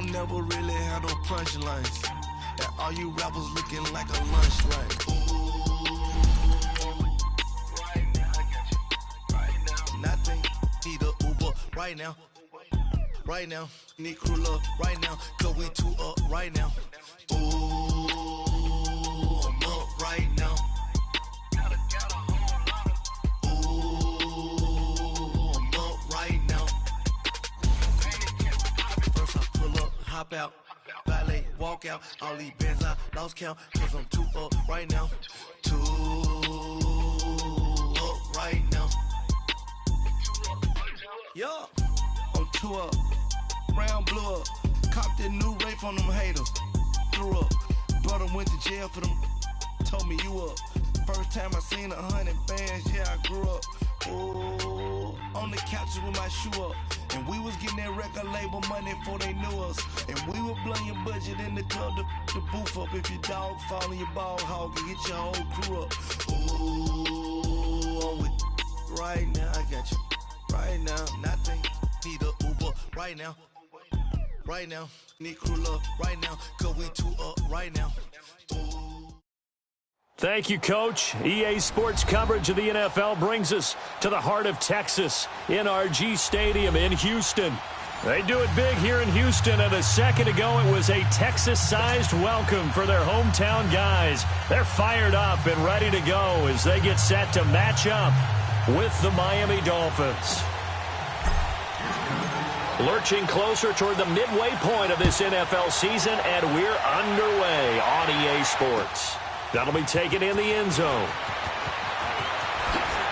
don't never really have no punchlines. That all you rappers looking like a lunch line. Right now, I got you. Right now, nothing. Need a Uber right now. Right now, need crew love right now. Cause we two up right now. Ooh, I'm up right now. Hop out, valet, walk out, all these bands I lost count, cause I'm too up right now, too up right now, yeah, I'm too up, round blew up, copped that new rape on them haters, threw up, brother went to jail for them, told me you up, first time I seen 100 bands, yeah I grew up, ooh, on the couches with my shoe up. And we was getting that record label money before they knew us. And we were blowing your budget in the club to boof up. If your dog fall in your ball hog and get your whole crew up. Ooh, I'm with right now, I got you. Right now, nothing. Need a Uber right now. Right now, need crew love right now. Cause we two up right now. Ooh. Thank you, Coach. EA Sports coverage of the NFL brings us to the heart of Texas, NRG Stadium in Houston. They do it big here in Houston, and a second ago it was a Texas-sized welcome for their hometown guys. They're fired up and ready to go as they get set to match up with the Miami Dolphins. Lurching closer toward the midway point of this NFL season, and we're underway on EA Sports. That'll be taken in the end zone.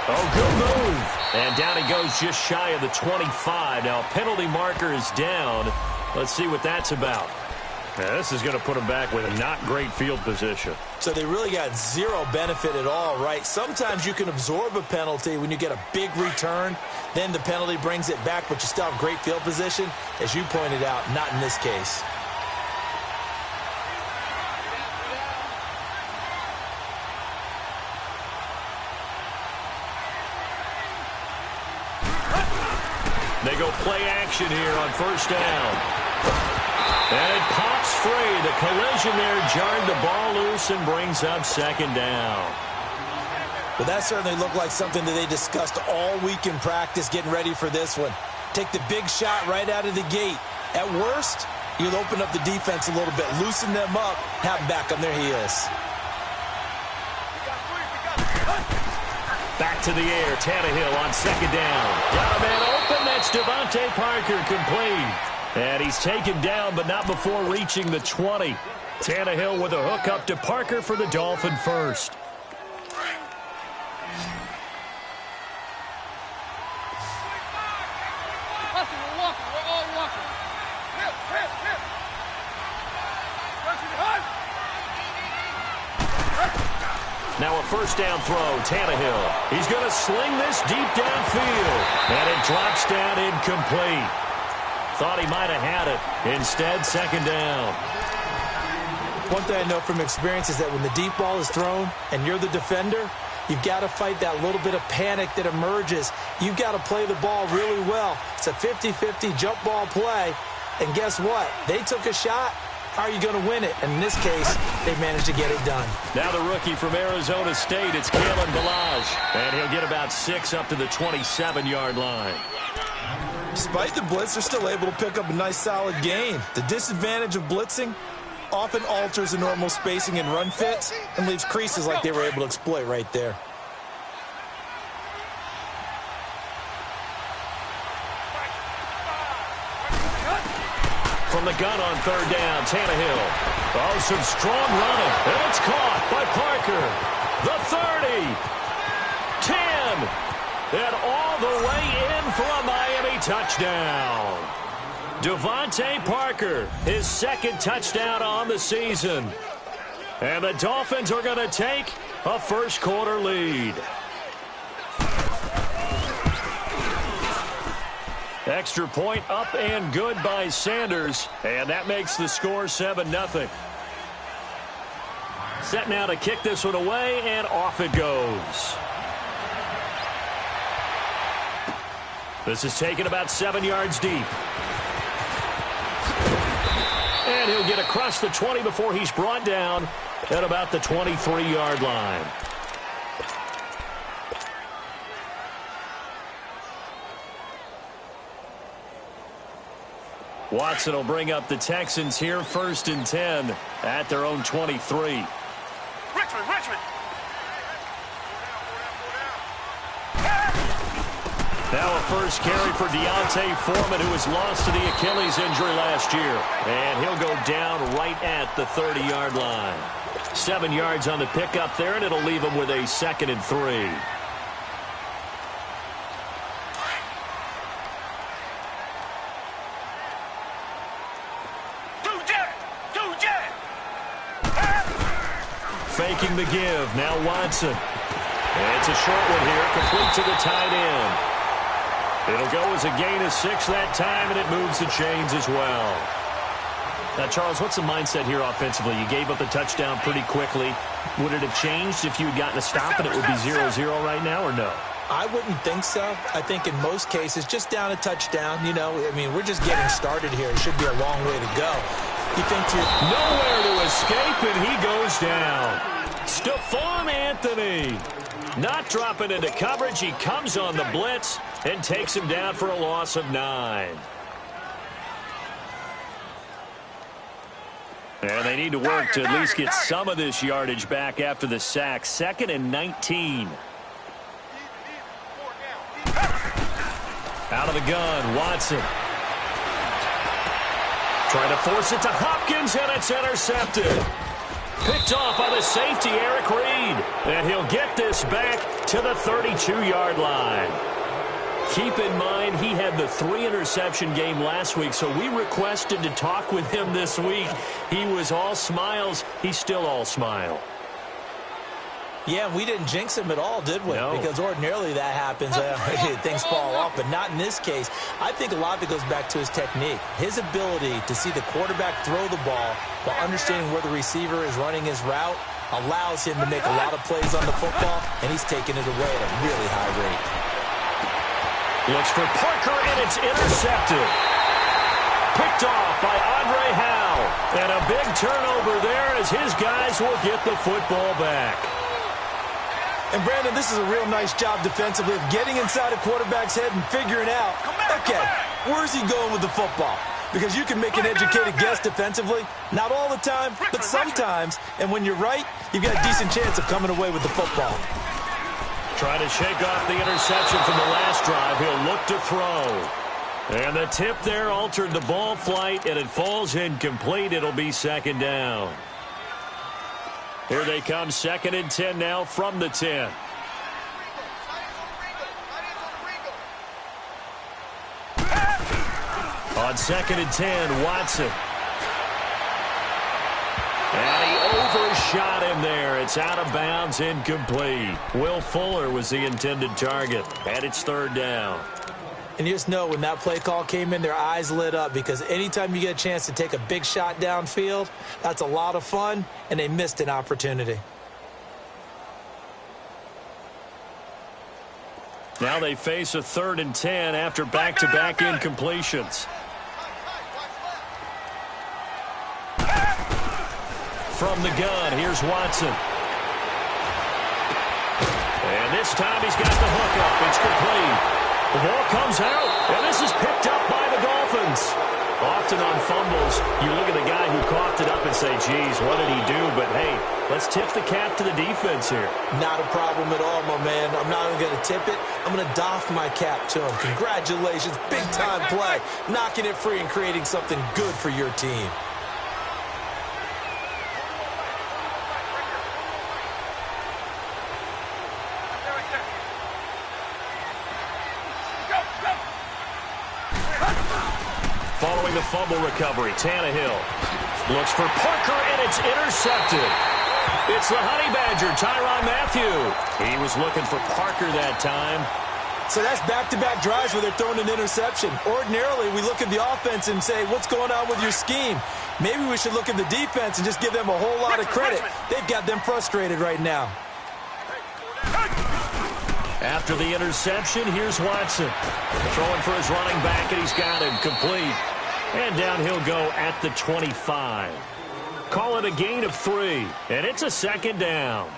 Oh, good move. And down he goes just shy of the 25. Now, penalty marker is down. Let's see what that's about. Now, this is going to put him back with a not great field position. So they really got zero benefit at all, right? Sometimes you can absorb a penalty when you get a big return. Then the penalty brings it back, but you still have great field position. As you pointed out, not in this case. They go play action here on first down. And it pops free. The collision there jarred the ball loose and brings up second down. Well, that certainly looked like something that they discussed all week in practice getting ready for this one. Take the big shot right out of the gate. At worst, you'll open up the defense a little bit, loosen them up, have them back on their heels. Back to the air, Tannehill on second down. Got a man open, that's Devontae Parker, complete. And he's taken down, but not before reaching the 20. Tannehill with a hook up to Parker for the Dolphin first. Now a first down throw, Tannehill. He's going to sling this deep downfield. And it drops down incomplete. Thought he might have had it. Instead, second down. One thing I know from experience is that when the deep ball is thrown and you're the defender, you've got to fight that little bit of panic that emerges. You've got to play the ball really well. It's a 50-50 jump ball play. And guess what? They took a shot. How are you going to win it? And in this case, they managed to get it done. Now the rookie from Arizona State, it's Kalen Ballage. And he'll get about 6 up to the 27-yard line. Despite the blitz, they're still able to pick up a nice, solid gain. The disadvantage of blitzing often alters the normal spacing and run fits and leaves creases like they were able to exploit right there. From the gun on third down, Tannehill. Oh, some strong running. And it's caught by Parker. The 30. 10. And all the way in for a Miami touchdown. Devontae Parker, his second touchdown on the season. And the Dolphins are going to take a first quarter lead. Extra point up and good by Sanders. And that makes the score 7-0. Set now to kick this one away, and off it goes. This is taken about 7 yards deep. And he'll get across the 20 before he's brought down at about the 23-yard line. Watson will bring up the Texans here, 1st and 10 at their own 23. Richmond. Now a first carry for Deontay Foreman, who was lost to the Achilles injury last year. And he'll go down right at the 30-yard line. 7 yards on the pickup there, and it'll leave him with a 2nd and 3. Faking the give. Now Watson. It's a short one here, complete to the tight end. It'll go as a gain of 6 that time, and it moves the chains as well. Now, Charles, what's the mindset here offensively? You gave up the touchdown pretty quickly. Would it have changed if you had gotten a stop and it would be 0-0 right now, or no? I wouldn't think so. I think in most cases, just down a touchdown, you know, I mean, we're just getting started here. It should be a long way to go. You think nowhere to escape, and he goes down. Stephon Anthony not dropping into coverage. He comes on the blitz and takes him down for a loss of 9. And they need to work to at least get some of this yardage back after the sack. 2nd and 19. Out of the gun, Watson. Trying to force it to Hopkins, and it's intercepted. Picked off by the safety, Eric Reed. And he'll get this back to the 32-yard line. Keep in mind, he had the 3-interception game last week, so we requested to talk with him this week. He was all smiles. He's still all smile. Yeah, we didn't jinx him at all, did we? No. Because ordinarily that happens. Things fall off, but not in this case. I think a lot of it goes back to his technique. His ability to see the quarterback throw the ball while understanding where the receiver is running his route allows him to make a lot of plays on the football, and he's taking it away at a really high rate. Looks for Parker, and it's intercepted. Picked off by Andre Howe. And a big turnover there as his guys will get the football back. And, Brandon, this is a real nice job defensively of getting inside a quarterback's head and figuring out, okay, where's he going with the football? Because you can make an educated guess defensively. Not all the time, but sometimes. And when you're right, you've got a decent chance of coming away with the football. Trying to shake off the interception from the last drive. He'll look to throw. And the tip there altered the ball flight, and it falls incomplete. It'll be 2nd down. Here they come, 2nd and 10 now from the 10. On 2nd and 10, Watson. And he overshot him there. It's out of bounds, incomplete. Will Fuller was the intended target, and it's 3rd down. And you just know when that play call came in, their eyes lit up, because anytime you get a chance to take a big shot downfield, that's a lot of fun, and they missed an opportunity. Now they face a 3rd and 10 after back-to-back incompletions. From the gun, here's Watson. And this time he's got the hook up. It's complete. The ball comes out, and this is picked up by the Dolphins. Often on fumbles, you look at the guy who coughed it up and say, geez, what did he do? But, hey, let's tip the cap to the defense here. Not a problem at all, my man. I'm not even going to tip it. I'm going to doff my cap to him. Congratulations, big-time play. Knocking it free and creating something good for your team. Following the fumble recovery, Tannehill looks for Parker, and it's intercepted. It's the Honey Badger, Tyrann Mathieu. He was looking for Parker that time. So that's back-to-back drives where they're throwing an interception. Ordinarily, we look at the offense and say, what's going on with your scheme? Maybe we should look at the defense and just give them a whole lot of credit. They've got them frustrated right now. After the interception, here's Watson. Throwing for his running back, and he's got him complete. And down he'll go at the 25. Call it a gain of 3, and it's a second down.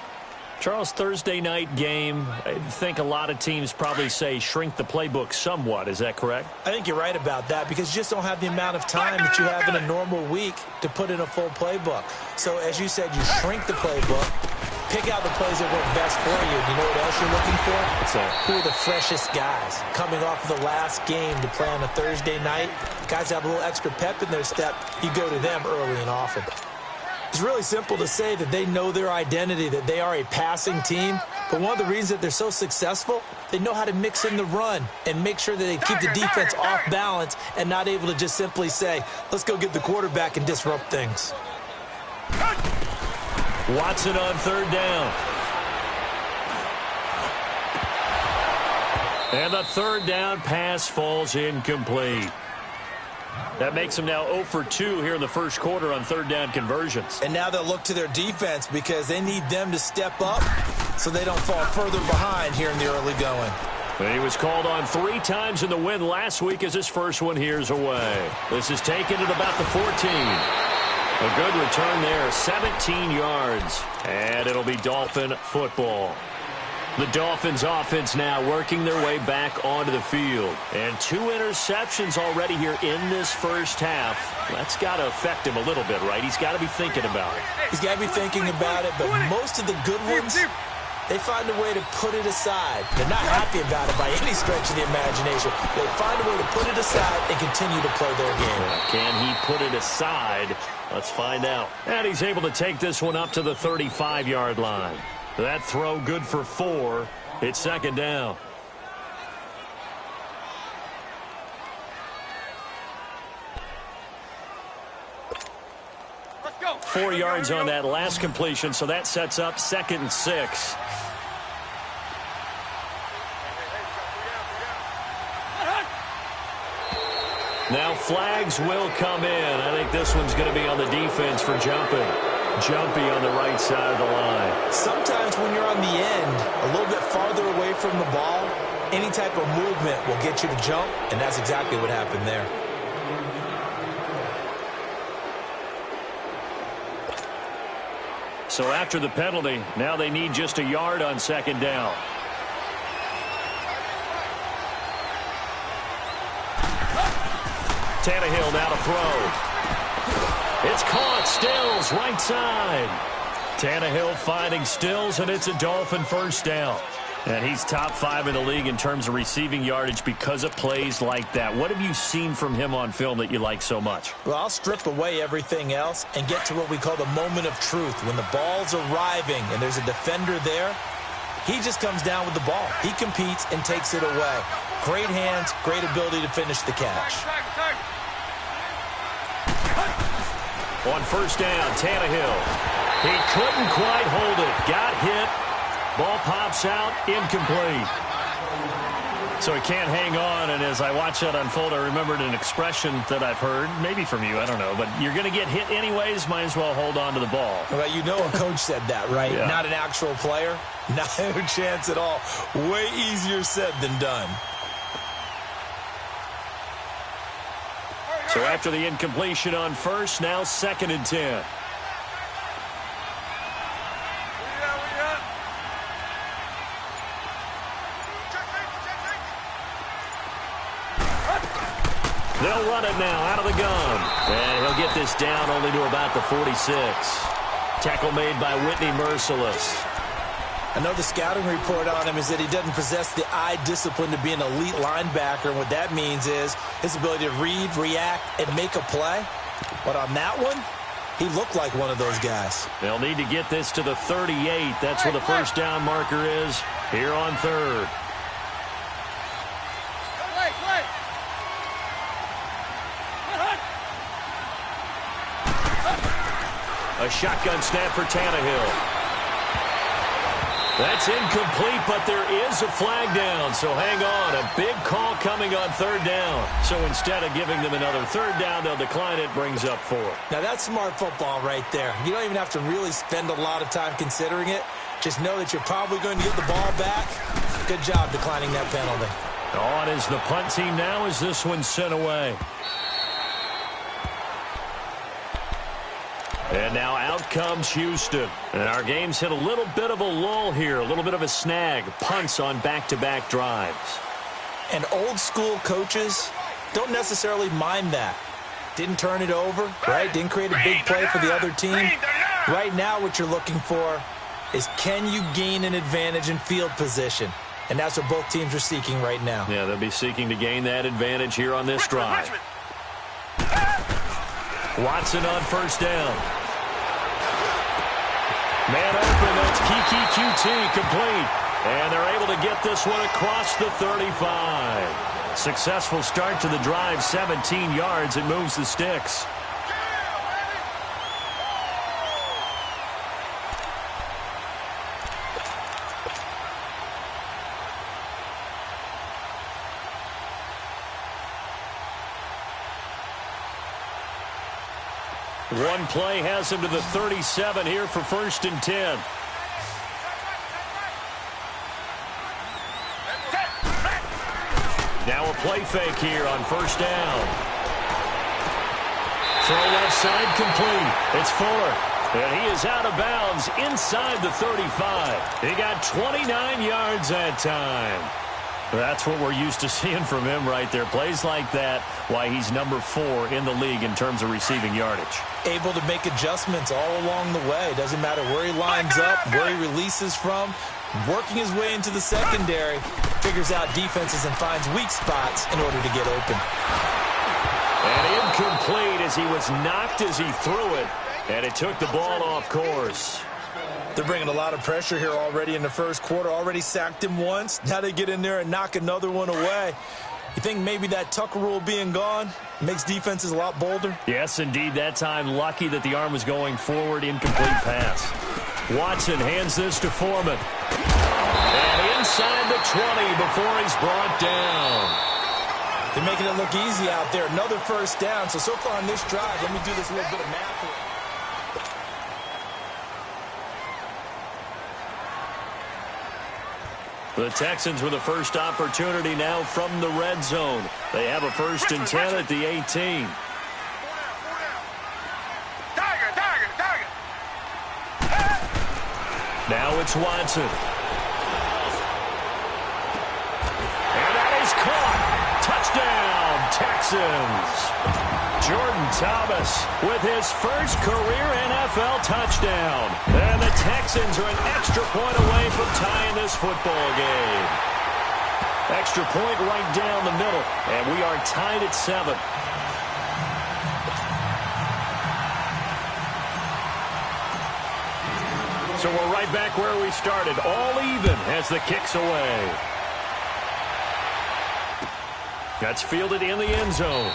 Charles, Thursday night game, I think a lot of teams probably say shrink the playbook somewhat. Is that correct? I think you're right about that because you just don't have the amount of time that you have in a normal week to put in a full playbook. So, as you said, you shrink the playbook, pick out the plays that work best for you. You know what else you're looking for? Who are the freshest guys coming off of the last game to play on a Thursday night? Guys have a little extra pep in their step. You go to them early and often. It's really simple to say that they know their identity, that they are a passing team. But one of the reasons that they're so successful, they know how to mix in the run and make sure that they keep the defense off balance and not able to just simply say, let's go get the quarterback and disrupt things. Watson on third down. And the third down pass falls incomplete. That makes them now 0 for 2 here in the first quarter on third down conversions. And now they'll look to their defense because they need them to step up so they don't fall further behind here in the early going. He was called on 3 times in the win last week as his first one here's away. This is taken at about the 14. A good return there, 17 yards. And it'll be Dolphin football. The Dolphins offense now working their way back onto the field. And 2 interceptions already here in this first half. That's got to affect him a little bit, right? He's got to be thinking about it. He's got to be thinking about it, but most of the good ones, they find a way to put it aside. They're not happy about it by any stretch of the imagination. They find a way to put it aside and continue to play their game. Can he put it aside? Let's find out. And he's able to take this one up to the 35-yard line. That throw good for 4. It's second down. Let's go. 4 yards on that last completion, so that sets up 2nd and 6. Now flags will come in. I think this one's going to be on the defense for jumping. Jumpy on the right side of the line. Sometimes when you're on the end, a little bit farther away from the ball, any type of movement will get you to jump, and that's exactly what happened there. So after the penalty, now they need just a yard on second down. Tannehill now to throw. It's caught. Stills, right side. Tannehill finding Stills, and it's a Dolphin first down. And he's top 5 in the league in terms of receiving yardage because of plays like that. What have you seen from him on film that you like so much? Well, I'll strip away everything else and get to what we call the moment of truth. When the ball's arriving and there's a defender there, he just comes down with the ball. He competes and takes it away. Great hands, great ability to finish the catch. On first down, Tannehill. He couldn't quite hold it. Got hit. Ball pops out, incomplete. So he can't hang on, and as I watch that unfold, I remembered an expression that I've heard, maybe from you, I don't know, but you're going to get hit anyways, might as well hold on to the ball. Well, you know a coach said that, right? Yeah. Not an actual player. No chance at all. Way easier said than done. So after the incompletion on first, now 2nd and 10. They'll run it now out of the gun. And he'll get this down only to about the 46. Tackle made by Whitney Merciless. I know the scouting report on him is that he doesn't possess the eye discipline to be an elite linebacker. And what that means is his ability to read, react, and make a play. But on that one, he looked like one of those guys. They'll need to get this to the 38. That's where the first down marker is here on third. A shotgun snap for Tannehill. That's incomplete, but there is a flag down, so hang on. A big call coming on third down. So instead of giving them another third down, they'll decline it, brings up 4. Now, that's smart football right there. You don't even have to really spend a lot of time considering it. Just know that you're probably going to get the ball back. Good job declining that penalty. On is the punt team now as this one's sent away. And now out comes Houston. And our game's hit a little bit of a lull here, a little bit of a snag. Punts on back-to-back drives. And old-school coaches don't necessarily mind that. Didn't turn it over, right? Didn't create a big play for the other team. Right now what you're looking for is, can you gain an advantage in field position? And that's what both teams are seeking right now. Yeah, they'll be seeking to gain that advantage here on this drive. Watson on first down. Man open, that's Kiki QT complete. And they're able to get this one across the 35. Successful start to the drive, 17 yards. It moves the sticks. One play has him to the 37 here for 1st and 10. Now a play fake here on 1st down. Throw left side complete. It's Fuller. And he is out of bounds inside the 35. He got 29 yards that time. That's what we're used to seeing from him right there. Plays like that, why he's number 4 in the league in terms of receiving yardage. Able to make adjustments all along the way. Doesn't matter where he lines up, where he releases from. Working his way into the secondary, figures out defenses and finds weak spots in order to get open. And incomplete as he was knocked as he threw it. And it took the ball off course. They're bringing a lot of pressure here already in the first quarter. Already sacked him once. Now they get in there and knock another one away. You think maybe that Tucker rule being gone makes defenses a lot bolder? Yes, indeed. That time lucky that the arm was going forward. Incomplete pass. Watson hands this to Foreman. And inside the 20 before he's brought down. They're making it look easy out there. Another 1st down. So far on this drive, let me do this little bit of math here. The Texans with a first opportunity now from the red zone. They have a 1st and 10 at the 18. Now it's Watson. And that is caught. Touchdown, Texans. Jordan Thomas with his first career NFL touchdown. And the Texans are an extra point away from tying this football game. Extra point right down the middle. And we are tied at 7. So we're right back where we started, all even as the kick's away. That's fielded in the end zone.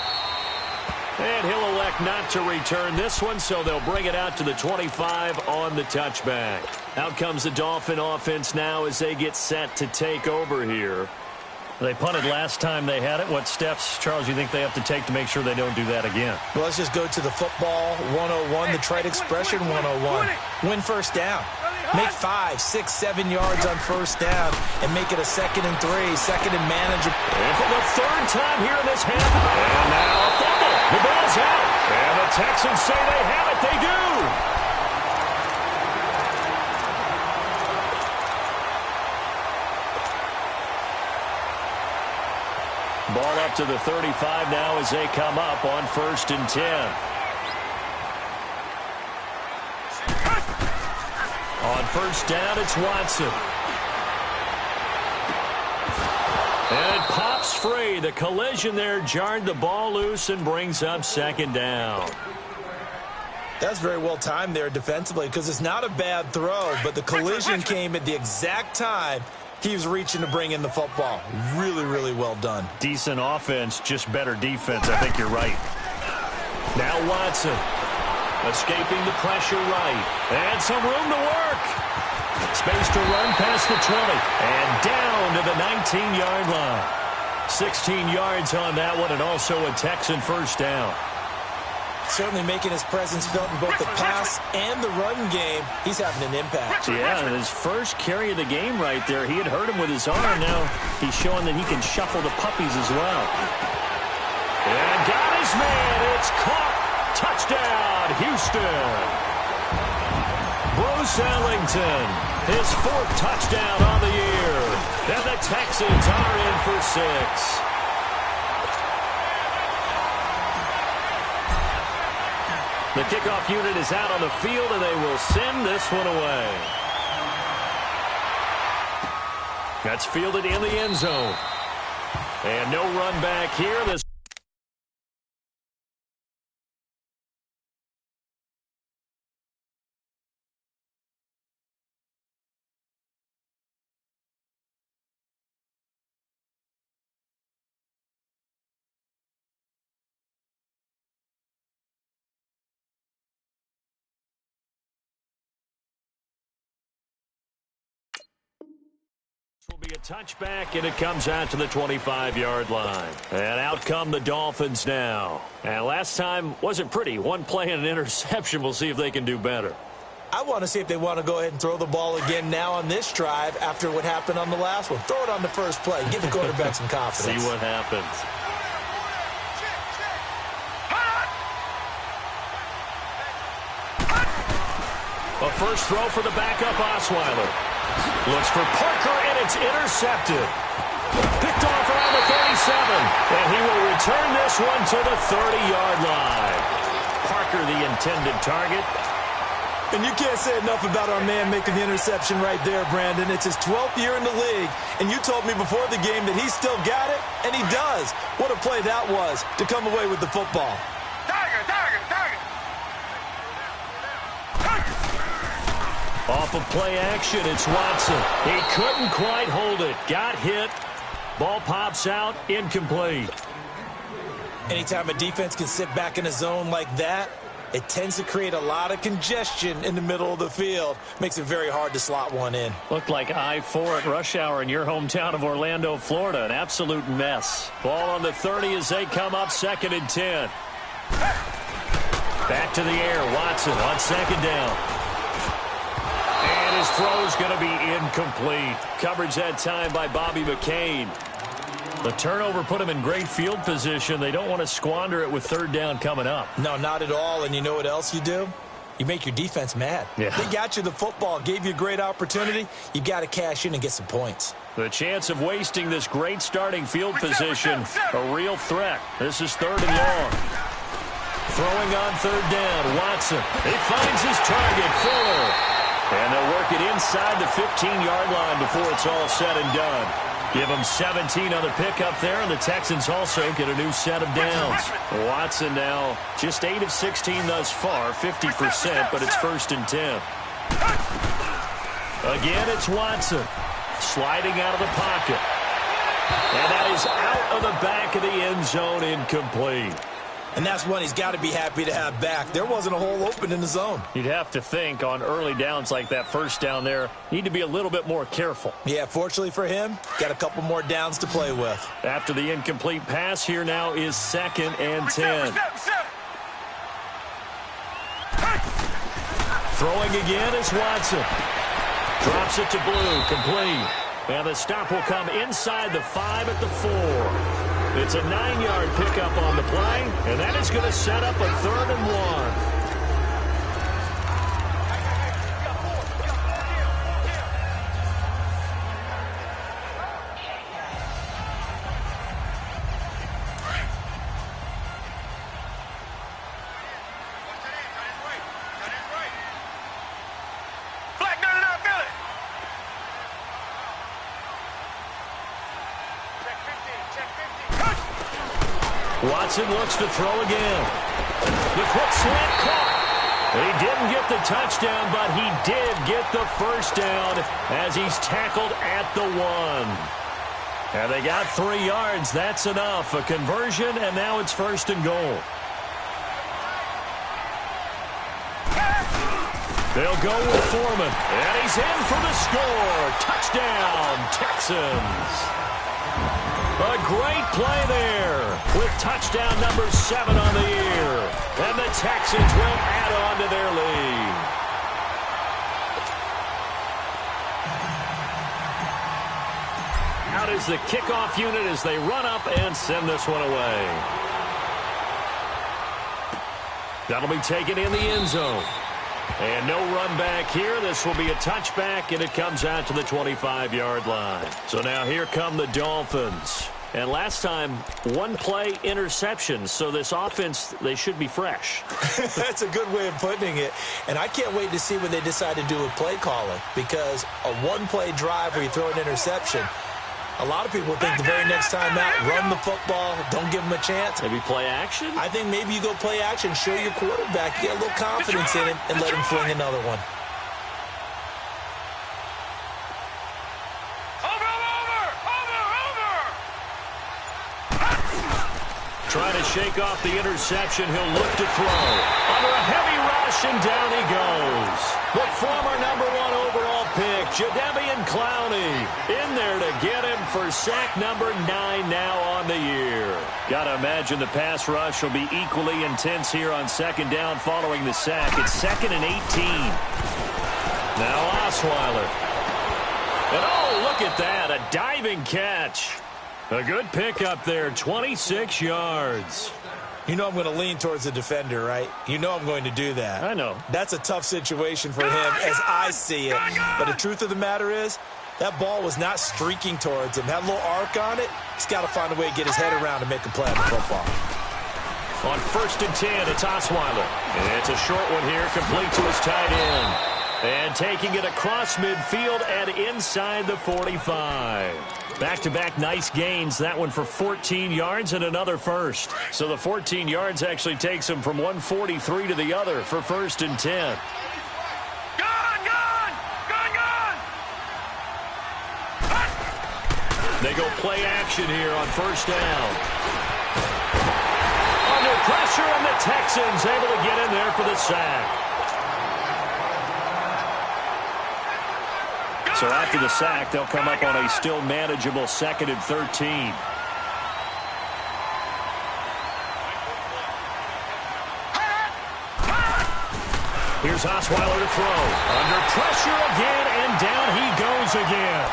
And he'll elect not to return this one, so they'll bring it out to the 25 on the touchback. Out comes the Dolphin offense now as they get set to take over here. They punted last time they had it. What steps, Charles, you think they have to take to make sure they don't do that again? Well, let's just go to the football 101, the trite expression 101. Win 1st down. Make 5, 6, 7 yards on 1st down and make it a 2nd and 3, 2nd and manageable. And for the 3rd time here in this half. And now a fumble. The ball's out. And the Texans say they have it. They do. Ball up to the 35 now as they come up on 1st and 10. On 1st down, it's Watson. And it pops free. The collision there jarred the ball loose and brings up 2nd down. That's very well timed there defensively because it's not a bad throw, but the collision came at the exact time he was reaching to bring in the football. Really, really well done. Decent offense, just better defense. I think you're right. Now Watson. Escaping the pressure right. And some room to work. Space to run past the 20. And down to the 19-yard line. 16 yards on that one and also a Texan 1st down. Certainly making his presence felt in both the pass and the run game. He's having an impact. Yeah, his first carry of the game right there. He had hurt him with his arm. Now he's showing that he can shuffle the puppies as well. And got his man. It's caught. Touchdown, Houston. Bruce Ellington, his 4th touchdown on the year. And the Texans are in for 6. The kickoff unit is out on the field, and they will send this one away. That's fielded in the end zone. And no run back here. This will be a touchback, and it comes out to the 25-yard line. And out come the Dolphins now. And last time wasn't pretty. One play and an interception. We'll see if they can do better. I want to see if they want to go ahead and throw the ball again now on this drive after what happened on the last one. Throw it on the first play. Give the quarterback some confidence. See what happens. A first throw for the backup Osweiler. Looks for Parker, and it's intercepted. Picked off around the 37, and he will return this one to the 30-yard line. Parker, the intended target. And you can't say enough about our man making the interception right there, Brandon. It's his 12th year in the league, and you told me before the game that he still got it, and he does. What a play that was to come away with the football. Off of play action, it's Watson. He couldn't quite hold it. Got hit. Ball pops out, incomplete. Anytime a defense can sit back in a zone like that, it tends to create a lot of congestion in the middle of the field. Makes it very hard to slot one in. Looked like I-4 at rush hour in your hometown of Orlando, Florida. An absolute mess. Ball on the 30 as they come up 2nd and 10. Back to the air. Watson on 2nd down. And his throw's going to be incomplete. Coverage that time by Bobby McCain. The turnover put him in great field position. They don't want to squander it with 3rd down coming up. No, not at all. And you know what else you do? You make your defense mad. Yeah. They got you the football, gave you a great opportunity. You got to cash in and get some points. The chance of wasting this great starting field position, a real threat. This is 3rd and long. Throwing on 3rd down, Watson. He finds his target, Fuller. And they'll work it inside the 15-yard line before it's all said and done. Give them 17 on the pickup there, and the Texans also get a new set of downs. Watson now just 8 of 16 thus far, 50%, but it's 1st and 10. Again, it's Watson sliding out of the pocket. And that is out of the back of the end zone, incomplete. And that's one he's got to be happy to have back. There wasn't a hole open in the zone. You'd have to think on early downs like that 1st down there, need to be a little bit more careful. Yeah, fortunately for him, got a couple more downs to play with. After the incomplete pass, here now is 2nd and 10. Throwing again is Watson. Drops it to Blue, complete. And the stop will come inside the 5 at the 4. It's a 9-yard pickup on the play, and that is going to set up a 3rd and 1. Watson looks to throw again. The quick slant caught. He didn't get the touchdown, but he did get the 1st down as he's tackled at the 1. And they got 3 yards. That's enough. A conversion, and now it's 1st and goal. They'll go with Foreman, and he's in for the score. Touchdown, Texans. A great play there with touchdown number 7 on the year. And the Texans will add on to their lead. Out is the kickoff unit as they run up and send this one away. That'll be taken in the end zone. And no run back here. This will be a touchback, and it comes out to the 25-yard line. So now here come the Dolphins. And last time, one-play interception. So this offense, they should be fresh. That's a good way of putting it. And I can't wait to see what they decide to do with play calling, because a one-play drive where you throw an interception, a lot of people think the very next time out, run the football, don't give them a chance. Maybe play action? I think maybe you go play action, show your quarterback, get a little confidence in him, and let him fling another one. Trying to shake off the interception. He'll look to throw. Under a heavy rush, and down he goes. The former #1 overall pick, Jadeveon Clowney, in there to get him for sack number 9 now on the year. Got to imagine the pass rush will be equally intense here on second down following the sack. It's 2nd and 18. Now Osweiler. And oh, look at that, a diving catch. A good pick up there, 26 yards. You know I'm going to lean towards the defender, right? You know I'm going to do that. I know. That's a tough situation for him as I see it. But the truth of the matter is, that ball was not streaking towards him. Had a little arc on it. He's got to find a way to get his head around and make a play on the football. On 1st and 10, it's Osweiler. And it's a short one here, complete to his tight end. And taking it across midfield and inside the 45. Back-to-back nice gains. That one for 14 yards and another first. So the 14 yards actually takes him from 143 to the other for 1st and 10. They go play action here on 1st down. Under pressure, and the Texans able to get in there for the sack. So after the sack, they'll come up on a still manageable 2nd and 13. Here's Osweiler to throw. Under pressure again, and down he goes again.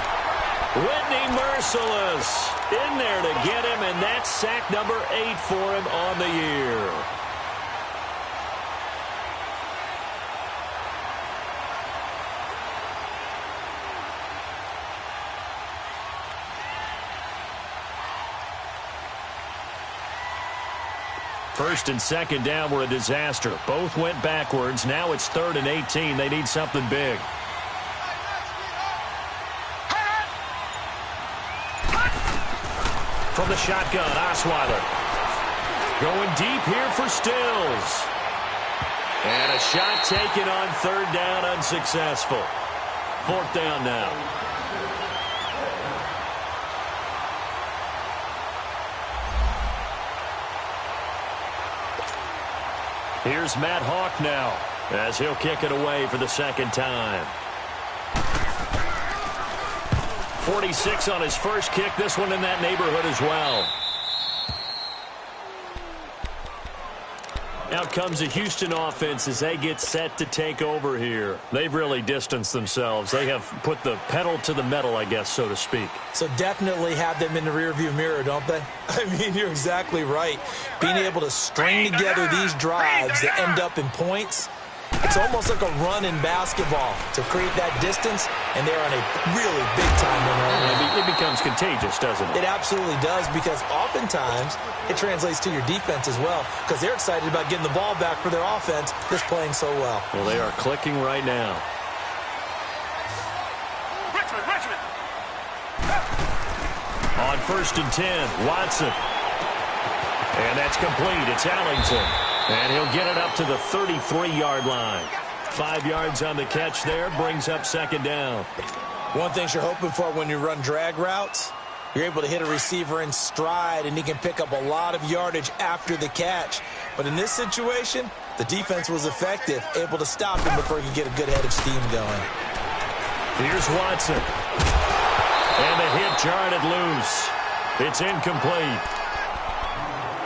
Whitney Merciless in there to get him, and that's sack number 8 for him on the year. First and second down were a disaster. Both went backwards. Now it's 3rd and 18. They need something big. From the shotgun, Osweiler. Going deep here for Stills. And a shot taken on 3rd down, unsuccessful. 4th down now. Here's Matt Hawk now as he'll kick it away for the 2nd time. 46 on his first kick. This one in that neighborhood as well. Out comes the Houston offense as they get set to take over here. They've really distanced themselves. They have put the pedal to the metal, I guess, so to speak. So definitely have them in the rearview mirror, don't they? I mean, you're exactly right. Being able to string together these drives that end up in points, it's almost like a run in basketball to create that distance, and they're on a really big-time run right now. It becomes contagious, doesn't it? It absolutely does, because oftentimes it translates to your defense as well, because they're excited about getting the ball back for their offense that's playing so well. Well, they are clicking right now. Richmond. On 1st and 10, Watson. And that's complete. It's Allington. And he'll get it up to the 33-yard line. 5 yards on the catch there, brings up 2nd down. One thing you're hoping for when you run drag routes, you're able to hit a receiver in stride, and he can pick up a lot of yardage after the catch. But in this situation, the defense was effective, able to stop him before he could get a good head of steam going. Here's Watson. And the hit jarred it loose. It's incomplete.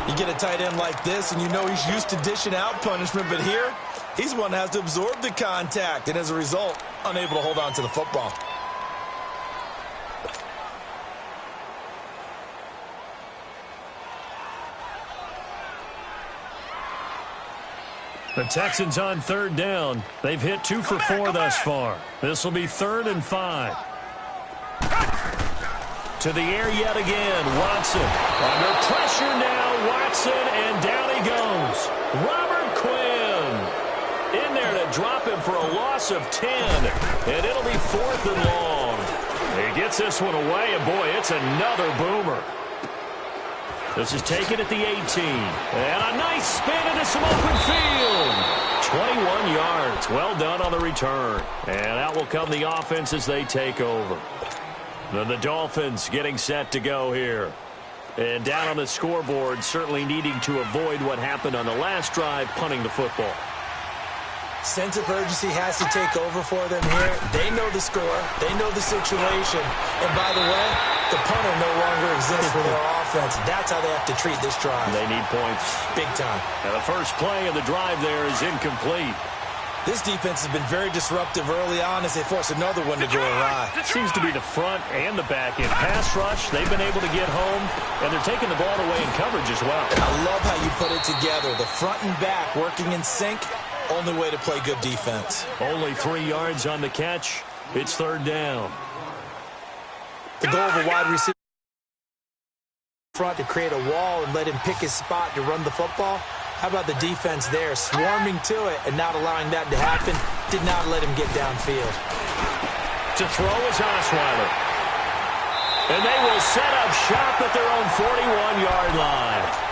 You get a tight end like this, and you know he's used to dishing out punishment, but here, he's one that has to absorb the contact, and as a result, unable to hold on to the football. The Texans on third down. They've hit 2 for 4 thus far. This will be 3rd and 5. To the air yet again. Watson under pressure now. Watson, and down he goes. Robert Quinn in there to drop him for a loss of 10. And it'll be 4th and long. He gets this one away, and boy, it's another boomer. This is taken at the 18. And a nice spin into some open field. 21 yards. Well done on the return. And out will come the offense as they take over. Then the Dolphins getting set to go here. And down on the scoreboard, certainly needing to avoid what happened on the last drive, punting the football. Sense of urgency has to take over for them here. They know the score. They know the situation. And by the way, the punter no longer exists for their offense. That's how they have to treat this drive. They need points. Big time. And the first play of the drive there is incomplete. This defense has been very disruptive early on as they force another one to go awry. Seems to be the front and the back end. Pass rush, they've been able to get home, and they're taking the ball away in coverage as well. I love how you put it together. The front and back working in sync. Only way to play good defense. Only 3 yards on the catch. It's 3rd down. The goal of a wide receiver front to create a wall and let him pick his spot to run the football. How about the defense there, swarming to it and not allowing that to happen? Did not let him get downfield. To throw is Osweiler. And they will set up shop at their own 41-yard line.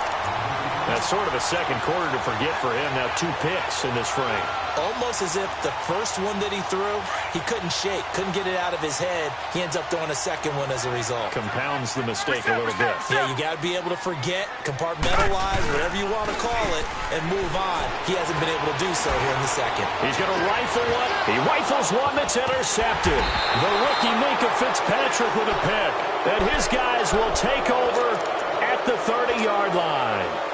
That's sort of a second quarter to forget for him. Now 2 picks in this frame. Almost as if the first one that he threw, he couldn't shake, couldn't get it out of his head. He ends up throwing a second one as a result. Compounds the mistake a little bit. Yeah, you got to be able to forget, compartmentalize, whatever you want to call it, and move on. He hasn't been able to do so here in the second. He's going to rifle one. He rifles one that's intercepted. The rookie Minkah Fitzpatrick with a pick. And his guys will take over at the 30-yard line.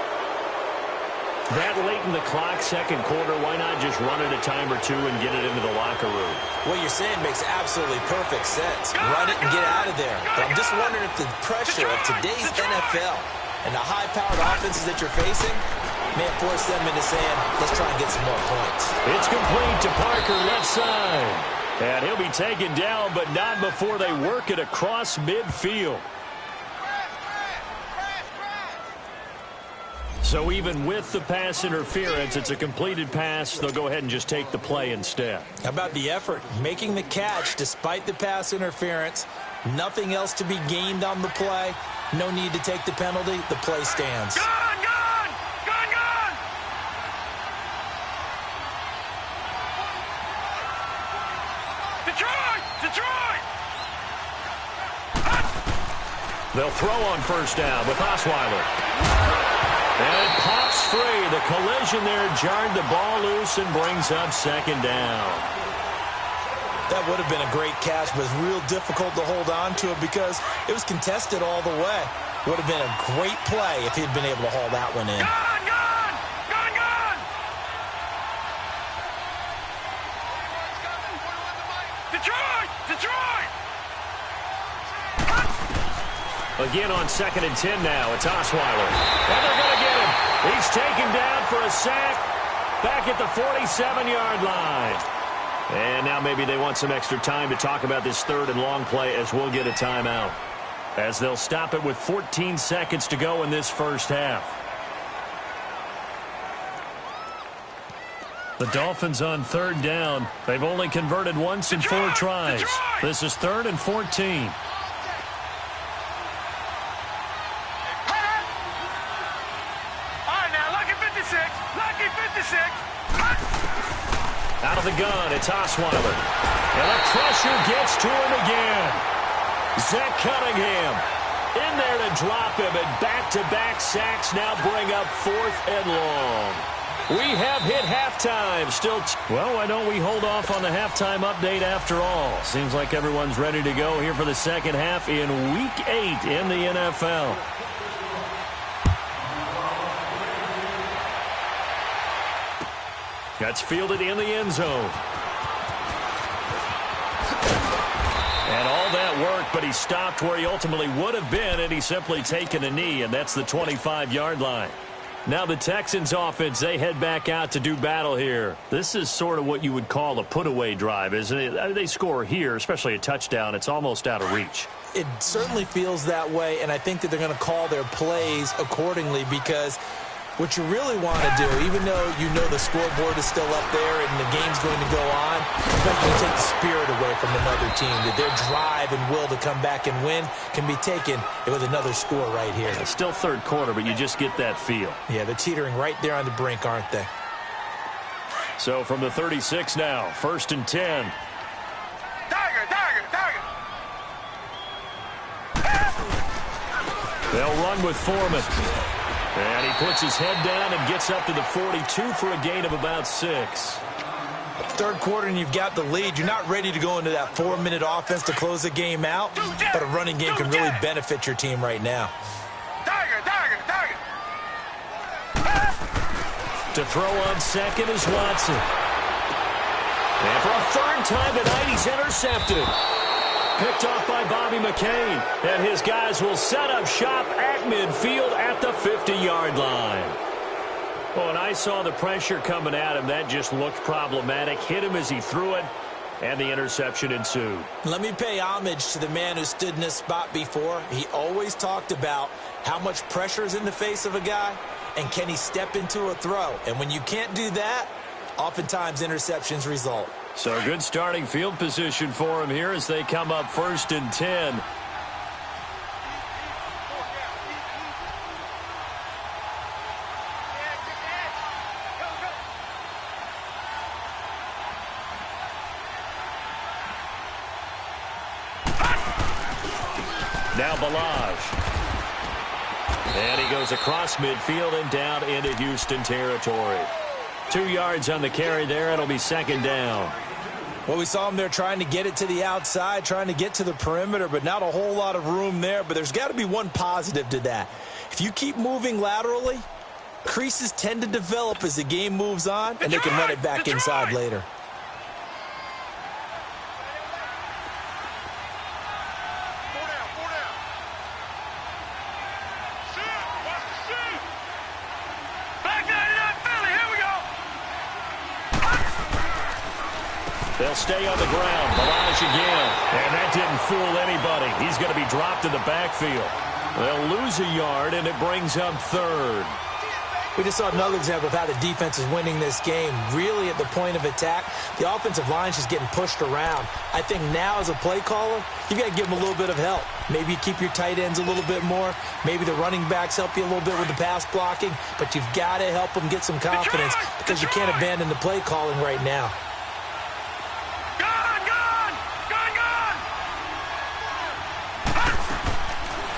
That late in the clock, second quarter, why not just run it a time or two and get it into the locker room? What you're saying makes absolutely perfect sense. Run it and get out of there. But I'm just wondering if the pressure of today's NFL and the high-powered offenses that you're facing may force them into saying, let's try and get some more points. It's complete to Parker, left side. And he'll be taken down, but not before they work it across midfield. So even with the pass interference, it's a completed pass. They'll go ahead and just take the play instead. How about the effort? Making the catch despite the pass interference. Nothing else to be gained on the play. No need to take the penalty. The play stands. Gone! Detroit! They'll throw on first down with Osweiler. And it pops free. The collision there jarred the ball loose and brings up second down. That would have been a great catch, but it's real difficult to hold on to it because it was contested all the way. Would have been a great play if he'd been able to haul that one in. Gone! Detroit! Again on 2nd and 10 now. It's Osweiler. And they're going to get him. He's taken down for a sack back at the 47-yard line. And now maybe they want some extra time to talk about this 3rd and long play as we'll get a timeout. As they'll stop it with 14 seconds to go in this first half. The Dolphins on 3rd down. They've only converted once in 4 tries. This is 3rd and 14. Out of the gun, it's Osweiler. And the pressure gets to him again. Zach Cunningham in there to drop him, and back-to-back sacks now bring up 4th and long. We have hit halftime. Still, well, why don't we hold off on the halftime update after all? Seems like everyone's ready to go here for the second half in Week 8 in the NFL. That's fielded in the end zone. And all that work, but he stopped where he ultimately would have been, and he's simply taken a knee, and that's the 25-yard line. Now the Texans offense, they head back out to do battle here. This is sort of what you would call a put-away drive, isn't it? They score here, especially a touchdown. It's almost out of reach. It certainly feels that way, and I think that they're going to call their plays accordingly because what you really want to do, even though you know the scoreboard is still up there and the game's going to go on, you can take the spirit away from another team, that their drive and will to come back and win can be taken with another score right here. It's still third quarter, but you just get that feel. Yeah, they're teetering right there on the brink, aren't they? So from the 36 now, 1st and 10. They'll run with Foreman. And he puts his head down and gets up to the 42 for a gain of about 6. Third quarter and you've got the lead. You're not ready to go into that 4-minute offense to close the game out, but a running game can really benefit your team right now. To throw on second is Watson. And for a third time tonight, he's intercepted. Picked off by Bobby McCain. And his guys will set up shop at midfield at the 50-yard line. Oh, and I saw the pressure coming at him. That just looked problematic. Hit him as he threw it, and the interception ensued. Let me pay homage to the man who stood in this spot before. He always talked about how much pressure is in the face of a guy, and can he step into a throw. And when you can't do that, oftentimes interceptions result. So good starting field position for him here as they come up 1st and 10. Now Balaj. And he goes across midfield and down into Houston territory. 2 yards on the carry there. It'll be 2nd down. Well, we saw him there trying to get it to the outside, trying to get to the perimeter, but not a whole lot of room there. But there's got to be one positive to that. If you keep moving laterally, creases tend to develop as the game moves on, and they can run it back inside later. They'll stay on the ground. Balaj again. And that didn't fool anybody. He's going to be dropped in the backfield. They'll lose a yard, and it brings up 3rd. We just saw another example of how the defense is winning this game. Really at the point of attack, the offensive line is just getting pushed around. I think now as a play caller, you've got to give them a little bit of help. Maybe you keep your tight ends a little bit more. Maybe the running backs help you a little bit with the pass blocking. But you've got to help them get some confidence because you can't abandon the play calling right now.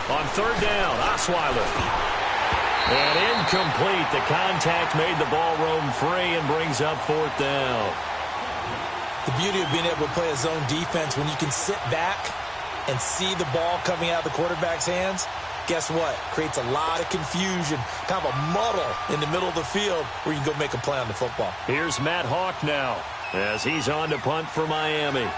On 3rd down, Osweiler. And incomplete. The contact made the ball roam free and brings up 4th down. The beauty of being able to play a zone defense when you can sit back and see the ball coming out of the quarterback's hands, guess what? Creates a lot of confusion, kind of a muddle in the middle of the field where you can go make a play on the football. Here's Matt Hawk now as he's on to punt for Miami.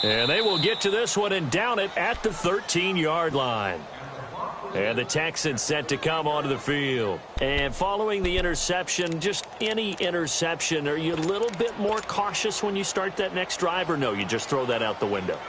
And they will get to this one and down it at the 13-yard line. And the Texans set to come onto the field. And following the interception, just any interception, are you a little bit more cautious when you start that next drive, or no, you just throw that out the window?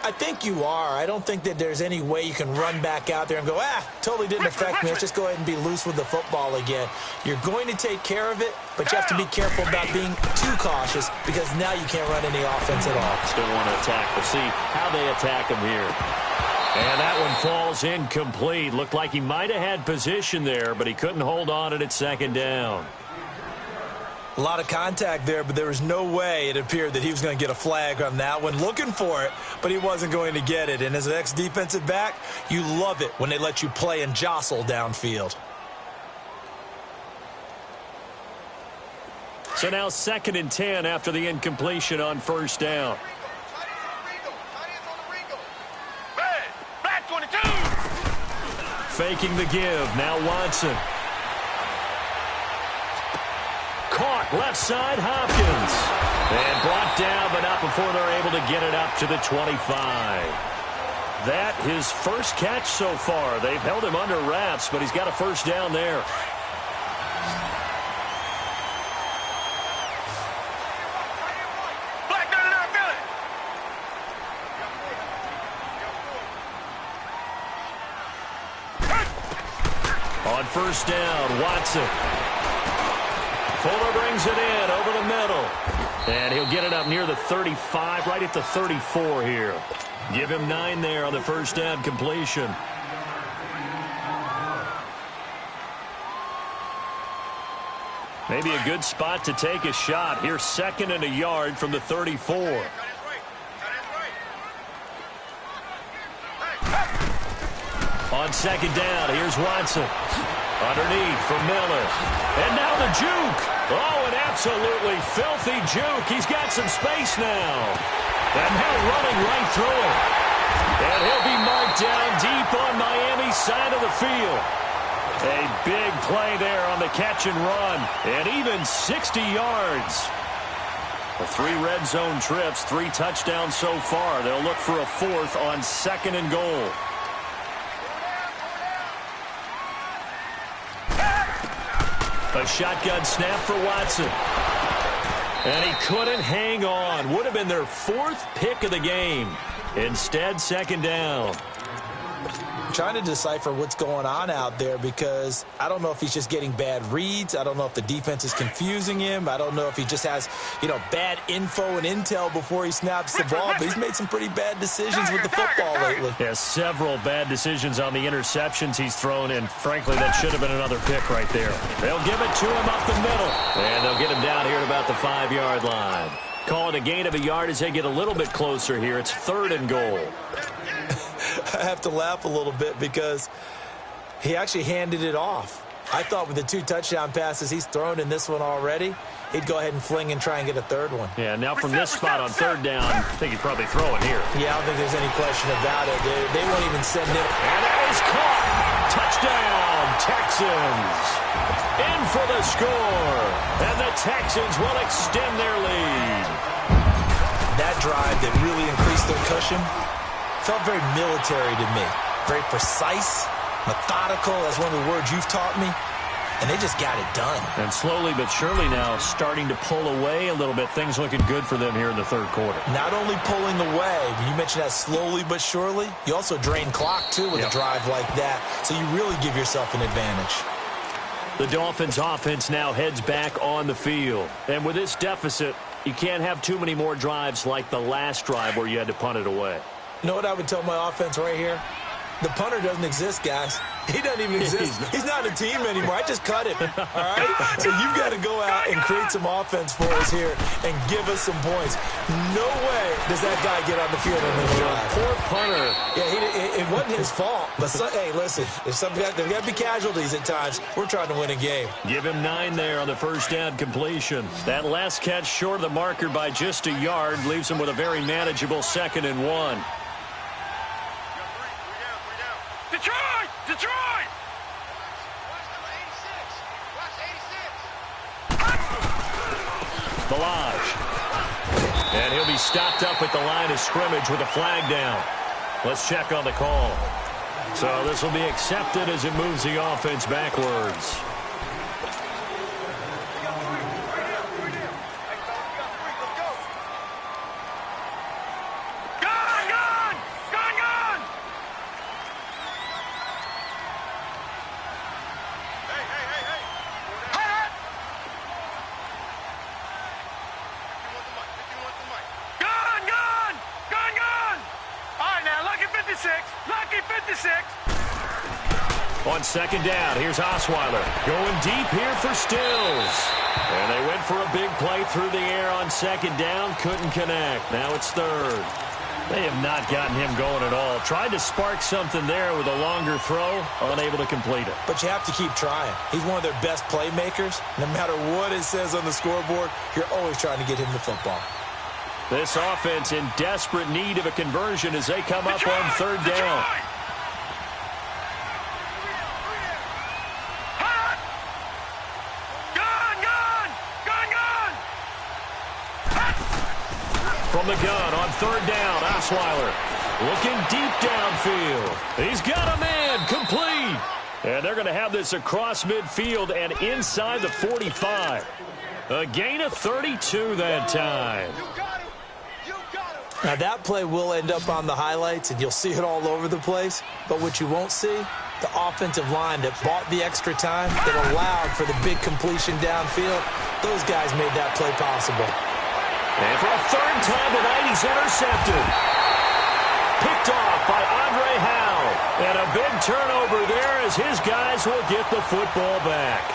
I think you are. I don't think that there's any way you can run back out there and go, totally didn't affect me. Let's just go ahead and be loose with the football again. You're going to take care of it, but you have to be careful about being too cautious because now you can't run any offense at all. Still want to attack. We'll see how they attack him here. And that one falls incomplete. Looked like he might have had position there, but he couldn't hold on it at 2nd down. A lot of contact there, but there was no way it appeared that he was going to get a flag on that one. Looking for it, but he wasn't going to get it. And as an ex-defensive back, you love it when they let you play and jostle downfield. So now 2nd and 10 after the incompletion on 1st down. Black 22. Faking the give. Now Watson. Caught. Left side, Hopkins. And brought down, but not before they're able to get it up to the 25. That his first catch so far. They've held him under wraps, but he's got a first down there. On first down, Watson. Fuller brings it in over the middle. And he'll get it up near the 35, right at the 34 here. Give him 9 there on the first down completion. Maybe a good spot to take a shot. Here's 2nd and a yard from the 34. On 2nd down, here's Watson. Underneath for Miller. And now the juke. Oh, an absolutely filthy juke. He's got some space now. And now running right through it. And he'll be marked down deep on Miami's side of the field. A big play there on the catch and run. And even 60 yards. The 3 red zone trips, 3 touchdowns so far. They'll look for a 4th on 2nd and goal. A shotgun snap for Watson. And he couldn't hang on. Would have been their 4th pick of the game. Instead, 2nd down. I'm trying to decipher what's going on out there because I don't know if he's just getting bad reads. I don't know if the defense is confusing him. I don't know if he just has, bad info and intel before he snaps the ball. But he's made some pretty bad decisions with the football lately. Yeah, several bad decisions on the interceptions he's thrown, and frankly, that should have been another pick right there. They'll give it to him up the middle, and they'll get him down here at about the 5-yard line. Call it a gain of a yard as they get a little bit closer here. It's 3rd and goal. I have to laugh a little bit because he actually handed it off. I thought with the 2 touchdown passes he's thrown in this one already, he'd go ahead and fling and try and get a 3rd one. Yeah, now from this spot on 3rd down, I think he'd probably throw it here. Yeah, I don't think there's any question about it. They won't even send it. And that is caught. Touchdown, Texans. In for the score. And the Texans will extend their lead. That drive that really increased their cushion felt very military to me. Very precise, methodical. That's one of the words you've taught me. And they just got it done. And slowly but surely now starting to pull away a little bit. Things looking good for them here in the 3rd quarter. Not only pulling away, you mentioned that slowly but surely, you also drain clock too with a drive like that. So you really give yourself an advantage. The Dolphins offense now heads back on the field. And with this deficit, you can't have too many more drives like the last drive where you had to punt it away. You know what I would tell my offense right here? The punter doesn't exist, guys. He doesn't even exist. He's not a team anymore. I just cut him, all right? So you've got to go out and create some offense for us here and give us some points. No way does that guy get on the field on this drive. Poor punter. Yeah, it wasn't his fault. But, hey, listen, there's got to be casualties at times. We're trying to win a game. Give him 9 there on the first down completion. That last catch short of the marker by just a yard leaves him with a very manageable 2nd and 1. Detroit! Detroit! Balaj. And he'll be stopped up at the line of scrimmage with a flag down. Let's check on the call. So this will be accepted as it moves the offense backwards. On 2nd down, here's Osweiler. Going deep here for Stills. And they went for a big play through the air on 2nd down. Couldn't connect. Now it's 3rd. They have not gotten him going at all. Tried to spark something there with a longer throw. Unable to complete it. But you have to keep trying. He's one of their best playmakers. No matter what it says on the scoreboard, you're always trying to get him the football. This offense in desperate need of a conversion as they come up on 3rd down. From the gun on third down, Osweiler looking deep downfield. He's got a man, complete. And they're going to have this across midfield and inside the 45. A gain of 32 that time. Now, that play will end up on the highlights, and you'll see it all over the place. But what you won't see, the offensive line that bought the extra time, that allowed for the big completion downfield, those guys made that play possible. And for a third time tonight, he's intercepted. Picked off by Andre Howe. And a big turnover there as his guys will get the football back.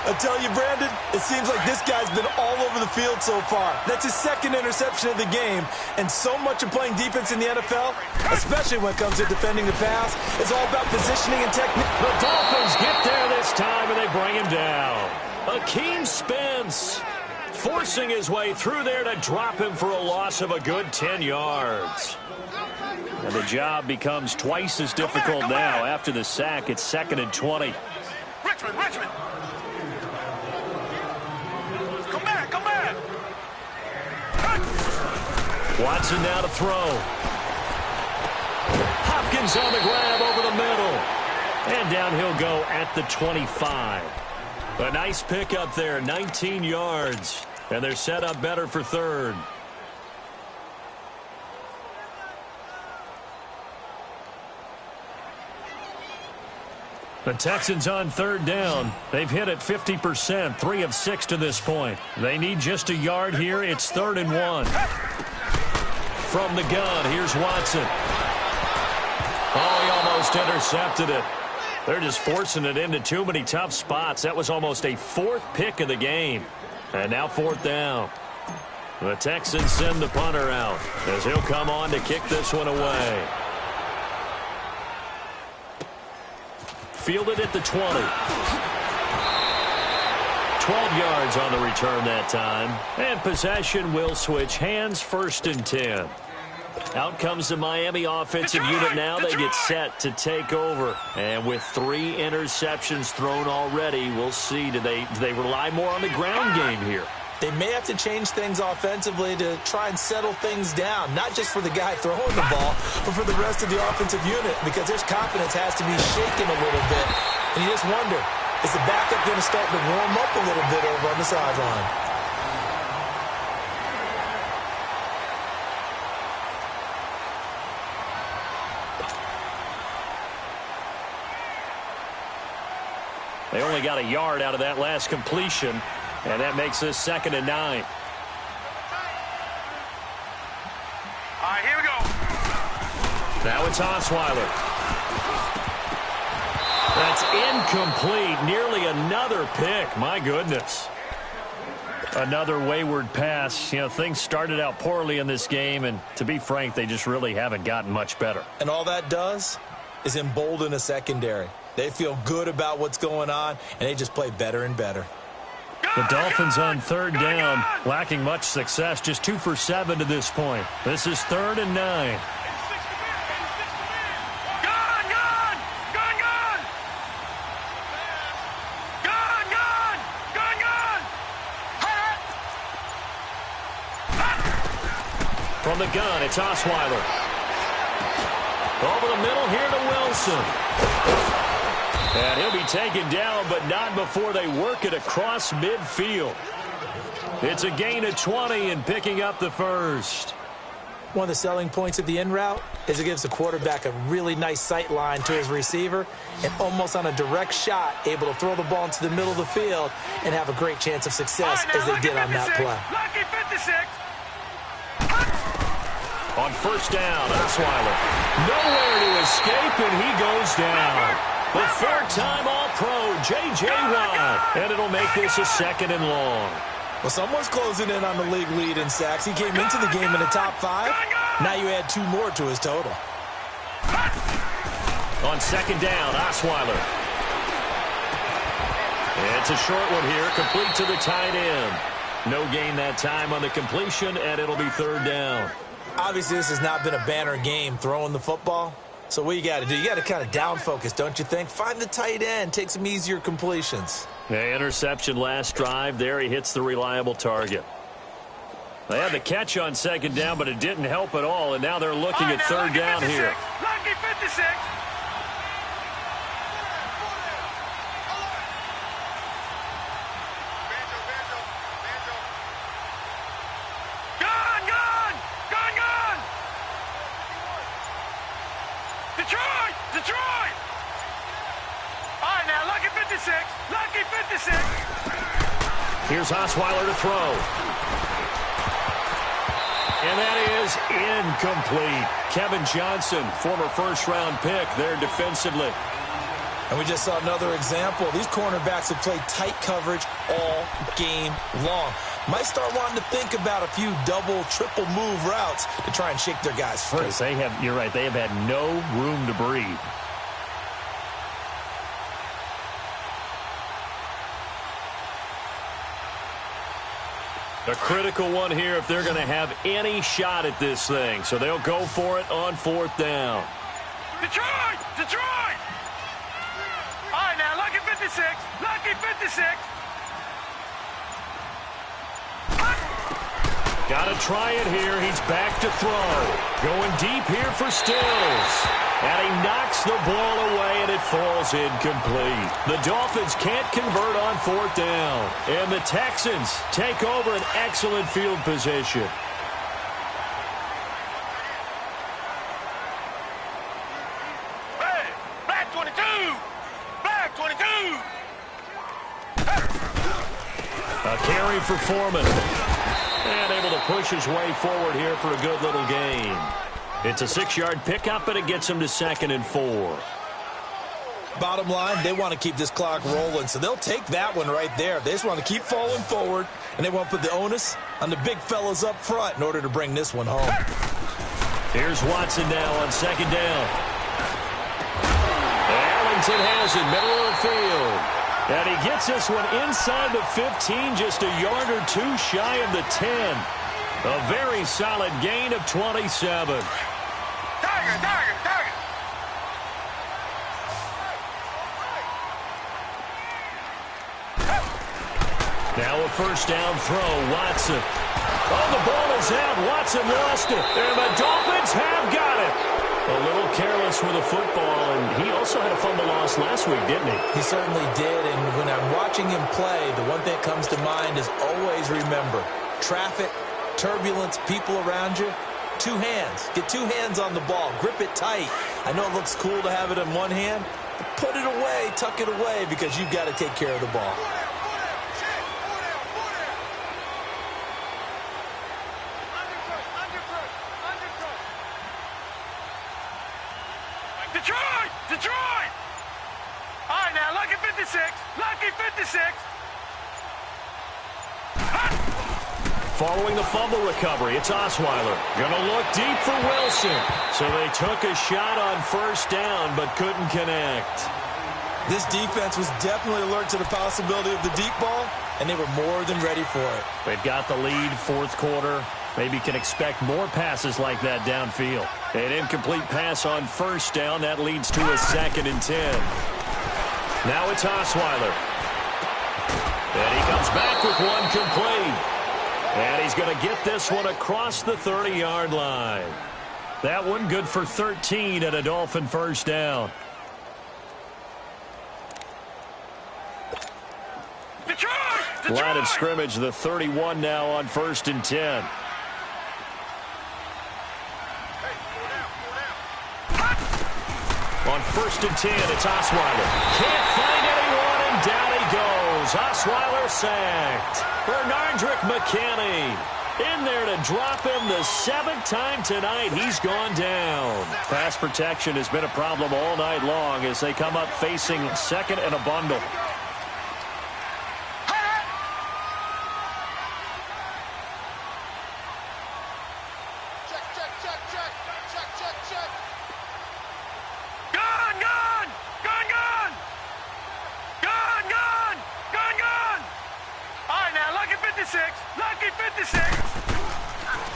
I tell you, Brandon, it seems like this guy's been all over the field so far. That's his second interception of the game. And so much of playing defense in the NFL, especially when it comes to defending the pass, is all about positioning and technique. The Dolphins get there this time, and they bring him down. Akeem Spence forcing his way through there to drop him for a loss of a good 10 yards. And the job becomes twice as difficult now. After the sack, it's 2nd and 20. Richmond! Come back! Watson now to throw. Hopkins on the grab over the middle. And down he'll go at the 25. A nice pickup there, 19 yards. And they're set up better for third. The Texans on third down. They've hit it 50%, 3 of 6 to this point. They need just a yard here. It's 3rd and 1. From the gun, here's Watson. Oh, he almost intercepted it. They're just forcing it into too many tough spots. That was almost a 4th pick of the game. And now 4th down. The Texans send the punter out as he'll come on to kick this one away. Fielded at the 20. 12 yards on the return that time. And possession will switch hands, 1st and 10. Out comes the Miami offensive unit now. They get set to take over. And with 3 interceptions thrown already, we'll see. Do they rely more on the ground game here? They may have to change things offensively to try and settle things down, not just for the guy throwing the ball, but for the rest of the offensive unit, because their confidence has to be shaken a little bit. And you just wonder, is the backup going to start to warm up a little bit over on the sideline? They only got a yard out of that last completion, and that makes this 2nd and 9. All right, here we go. Now it's Osweiler. That's incomplete. Nearly another pick. My goodness. Another wayward pass. You know, things started out poorly in this game, and to be frank, they just really haven't gotten much better. And all that does is embolden a secondary. They feel good about what's going on, and they just play better and better. The Dolphins on third down, lacking much success, just 2 for 7 to this point. This is 3rd and 9. From the gun, it's Osweiler. Over the middle here to Wilson. And he'll be taken down, but not before they work it across midfield. It's a gain of 20 and picking up the first. One of the selling points of the in route is it gives the quarterback a really nice sight line to his receiver and almost on a direct shot able to throw the ball into the middle of the field and have a great chance of success as they did on that play. Lucky 56. On first down, Osweiler. Nowhere to escape, and he goes down. The 4-time All-Pro, J.J. Watt. And it'll make this a 2nd and long. Well, someone's closing in on the league lead in sacks. He came into the game in the top 5. Now you add 2 more to his total. On 2nd down, Osweiler. It's a short one here, complete to the tight end. No gain that time on the completion, and it'll be 3rd down. Obviously, this has not been a banner game throwing the football. So what you got to do, you got to kind of down focus, don't you think? Find the tight end, take some easier completions. The interception last drive there. He hits the reliable target. They had the catch on second down, but it didn't help at all, and now they're looking at third down 56, here. Lucky 56. Gone, gone, gone, gone. Detroit, Detroit. All right, now, lucky 56, lucky 56. Here's Osweiler to throw. And that is incomplete. Kevin Johnson, former first-round pick there defensively. And we just saw another example. These cornerbacks have played tight coverage all game long. Might start wanting to think about a few double, triple move routes to try and shake their guys free. Yes, you're right, they have had no room to breathe. A critical one here if they're going to have any shot at this thing. So they'll go for it on fourth down. Detroit! Detroit! All right, now, lucky 56. Lucky 56. Got to try it here. He's back to throw. Going deep here for Stills. And he knocks the ball away, and it falls incomplete. The Dolphins can't convert on fourth down. And the Texans take over an excellent field position. Hey, back 22. Back 22. A carry for Foreman. And able to push his way forward here for a good little gain. It's a 6-yard pickup, and it gets him to 2nd and 4. Bottom line, they want to keep this clock rolling, so they'll take that one right there. They just want to keep falling forward, and they want to put the onus on the big fellas up front in order to bring this one home. Here's Watson now on 2nd down. Arlington has it, middle of the field. And he gets this one inside the 15, just a yard or two shy of the 10. A very solid gain of 27. Tiger, Tiger, Tiger. Now a first down throw, Watson. Oh, the ball is out. Watson lost it. And the Dolphins have got it. A little careless with the football, and he also had a fumble loss last week, didn't he? He certainly did, and when I'm watching him play, the one thing that comes to mind is always remember, traffic, turbulence, people around you, 2 hands. Get 2 hands on the ball. Grip it tight. I know it looks cool to have it in one hand, but put it away, tuck it away, because you've got to take care of the ball. Detroit! Detroit! All right, now, lucky 56. Lucky 56. Following the fumble recovery, it's Osweiler. Gonna look deep for Wilson. So they took a shot on first down, but couldn't connect. This defense was definitely alert to the possibility of the deep ball, and they were more than ready for it. They've got the lead, fourth quarter. Maybe can expect more passes like that downfield. An incomplete pass on first down. That leads to a 2nd and 10. Now it's Osweiler. And he comes back with one complete. And he's going to get this one across the 30-yard line. That one good for 13 at a Dolphin first down. Detroit! Line of scrimmage, the 31 now on 1st and 10. On 1st and 10, it's Osweiler. Can't find anyone, and down he goes. Osweiler sacked. Bernardrick McKinney in there to drop him the 7th time tonight. He's gone down. Pass protection has been a problem all night long as they come up facing 2nd and a bundle.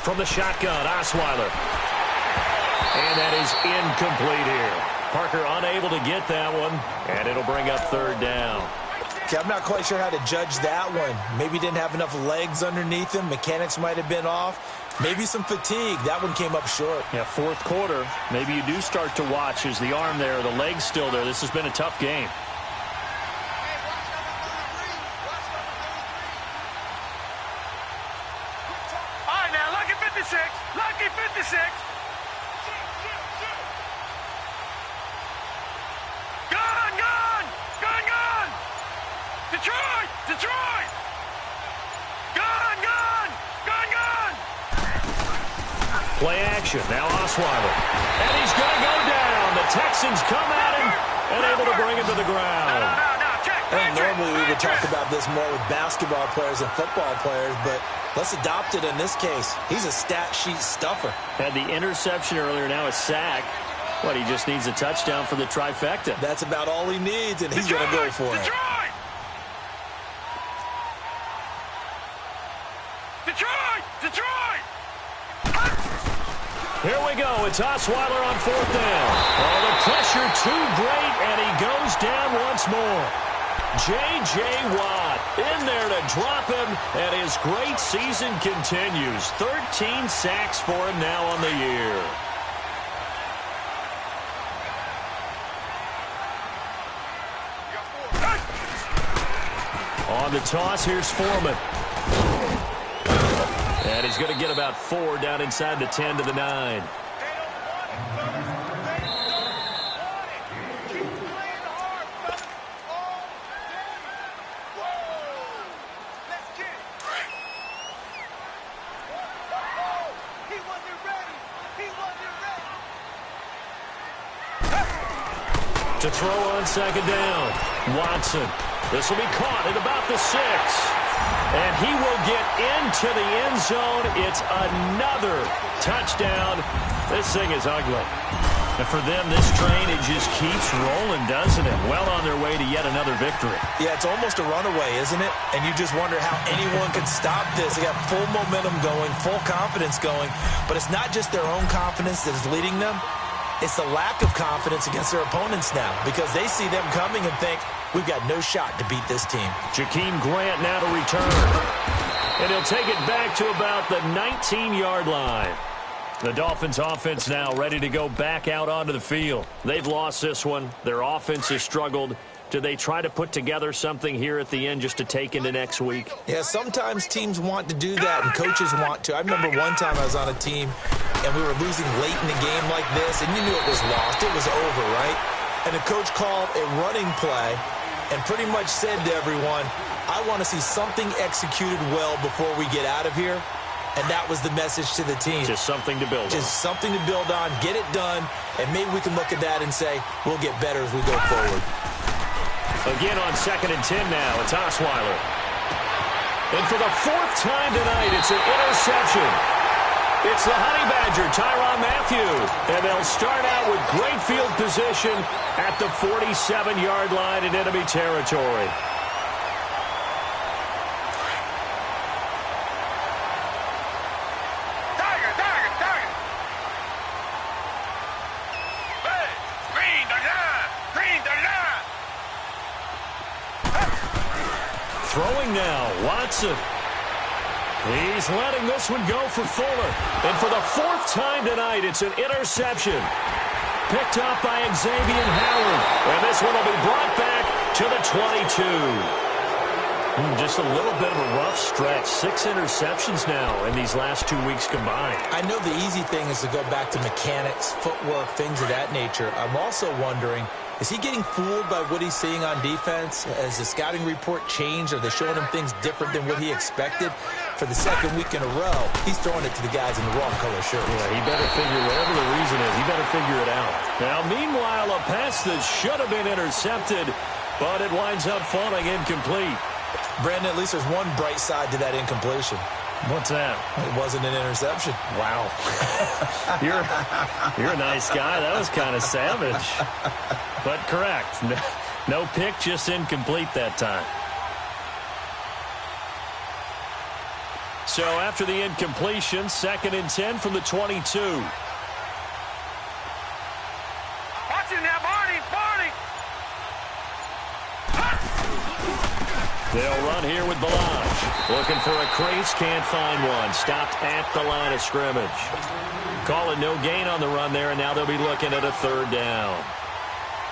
From the shotgun, Osweiler. And that is incomplete here. Parker unable to get that one, and it'll bring up 3rd down. Okay, I'm not quite sure how to judge that one. Maybe didn't have enough legs underneath him. Mechanics might have been off. Maybe some fatigue. That one came up short. Yeah, fourth quarter. Maybe you do start to watch as the arm there, the leg's still there. This has been a tough game. All right, now, lucky 56. Lucky 56. Gun, gun. Gun, gun. Detroit. Detroit. Gun, gun. Gun, gun. Play action. Now Osweiler. And he's going to go down. The Texans come at him and able to bring him to the ground. No, check. I think normally we would talk about this more with basketball players and football players, but let's adopt it in this case. He's a stat sheet stuffer. Had the interception earlier, now a sack. What, he just needs a touchdown for the trifecta. That's about all he needs, and he's going to go for it. Detroit. Detroit. Detroit. Here we go. It's Osweiler on fourth down. Oh, the pressure too great, and he goes down once more. J.J. Watt in there to drop him, and his great season continues. 13 sacks for him now on the year. On the toss, here's Foreman. And he's going to get about 4 down inside the 10 to the 9. To throw on second down. Watson. This will be caught at about the 6. And he will get into the end zone. It's another touchdown. This thing is ugly. And for them, this train, it just keeps rolling, doesn't it? Well on their way to yet another victory. Yeah, it's almost a runaway, isn't it? And you just wonder how anyone can stop this. They got full momentum going, full confidence going. But it's not just their own confidence that is leading them. It's the lack of confidence against their opponents now because they see them coming and think, we've got no shot to beat this team. Jakeem Grant now to return. And he'll take it back to about the 19-yard line. The Dolphins offense now ready to go back out onto the field. They've lost this one. Their offense has struggled. Do they try to put together something here at the end just to take into next week? Yeah, sometimes teams want to do that and coaches want to. I remember one time I was on a team and we were losing late in the game like this and you knew it was lost. It was over, right? And the coach called a running play and pretty much said to everyone, I want to see something executed well before we get out of here. And that was the message to the team. Just something to build on. Just something to build on, get it done, and maybe we can look at that and say, we'll get better as we go forward. Again on 2nd and 10 now, it's Osweiler. And for the 4th time tonight, it's an interception. It's the Honey Badger, Tyrann Mathieu. And they'll start out with great field position at the 47-yard line in enemy territory. Throwing now, Watson. He's letting this one go for Fuller. And for the 4th time tonight, it's an interception. Picked up by Xavier Howard. And this one will be brought back to the 22. Just a little bit of a rough stretch. 6 interceptions now in these last 2 weeks combined. I know the easy thing is to go back to mechanics, footwork, things of that nature. I'm also wondering, is he getting fooled by what he's seeing on defense? Has the scouting report changed? Are they showing him things different than what he expected? For the 2nd week in a row, he's throwing it to the guys in the wrong color shirts. Yeah, he better figure, whatever the reason is, he better figure it out. Now, meanwhile, a pass that should have been intercepted, but it winds up falling incomplete. Brandon, at least there's one bright side to that incompletion. What's that? It wasn't an interception. Wow. You're a nice guy. That was kind of savage. But correct. No pick, just incomplete that time. So after the incompletion, 2nd and 10 from the 22. Watch it now, Barney. They'll run here with Balaj. Looking for a crease, can't find one. Stopped at the line of scrimmage. Calling no gain on the run there, and now they'll be looking at a third down.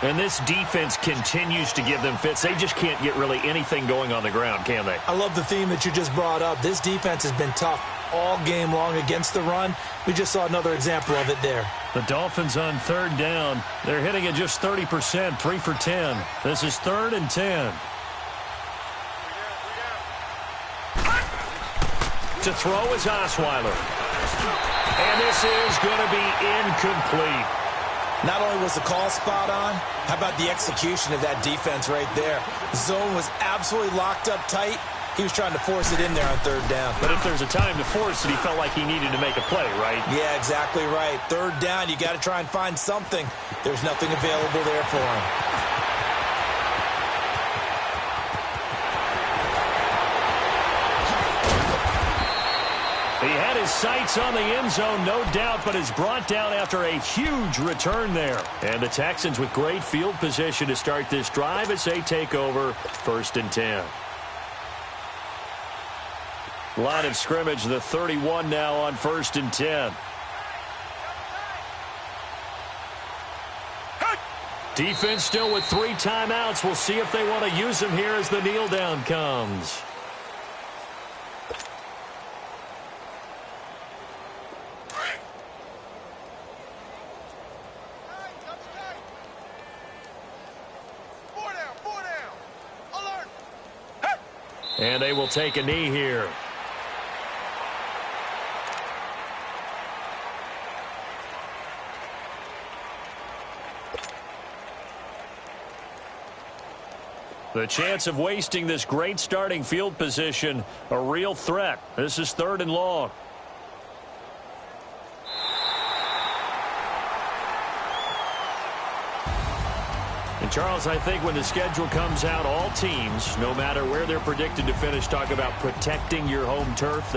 And this defense continues to give them fits. They just can't get really anything going on the ground, can they? I love the theme that you just brought up. This defense has been tough all game long against the run. We just saw another example of it there. The Dolphins on third down. They're hitting at just 30%, 3 for 10. This is 3rd and 10. To throw is Osweiler. And this is going to be incomplete. Not only was the call spot on, how about the execution of that defense right there? The zone was absolutely locked up tight. He was trying to force it in there on third down. But if there's a time to force it, he felt like he needed to make a play, right? Yeah, exactly right. Third down, you got to try and find something. There's nothing available there for him. He had his sights on the end zone, no doubt, but is brought down after a huge return there. And the Texans with great field position to start this drive as they take over 1st and 10. Line of scrimmage, the 31 now on 1st and 10. Defense still with 3 timeouts. We'll see if they want to use them here as the kneel down comes. And they will take a knee here. The chance of wasting this great starting field position, a real threat. This is 3rd and long. And Charles, I think when the schedule comes out, all teams, no matter where they're predicted to finish, talk about protecting your home turf.